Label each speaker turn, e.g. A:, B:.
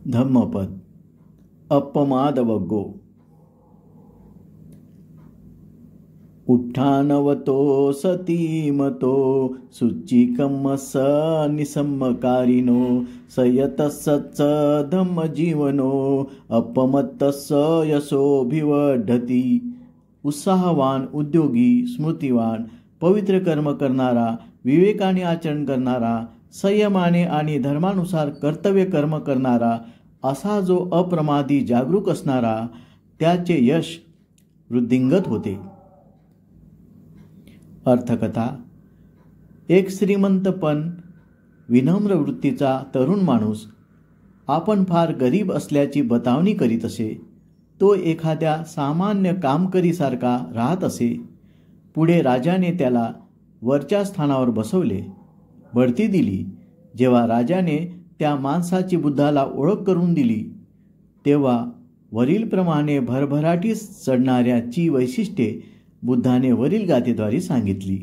A: धम्मपद अपमादवगो उठानवतो सतीमतो सुचिकम्मस निसम्मकारिनो सयतस्स धम्मजीवनो अपमत्तस्स यशोभिवर्धती। उत्साहवान, उद्योगी, स्मृतिवान, पवित्र कर्म करणारा, विवेकाने आचरण करणारा, संयमाने आणि धर्मानुसार कर्तव्य कर्म करणारा, असा जो अप्रमादी जागरूक असणारा, त्याचे यश वृद्धिंगत होते। अर्थकथा। एक श्रीमंत पण विनम्र वृत्तीचा तरुण माणूस आपण फार गरीब असल्याची बतावणी करीत असे। तो एखाद्या सामान्य कामकरीसारखा राहत असे। पुढे राजाने त्याला वरच्या स्थानावर बसवले, बढती दिली। जेव्हा राजाने त्या माणसाची बुद्धाला ओळख करून दिली, तेव्हा वरीलप्रमाणे भरभराटीस चढणाऱ्याची वैशिष्ट्ये बुद्धाने वरील गाथेद्वारे सांगितली।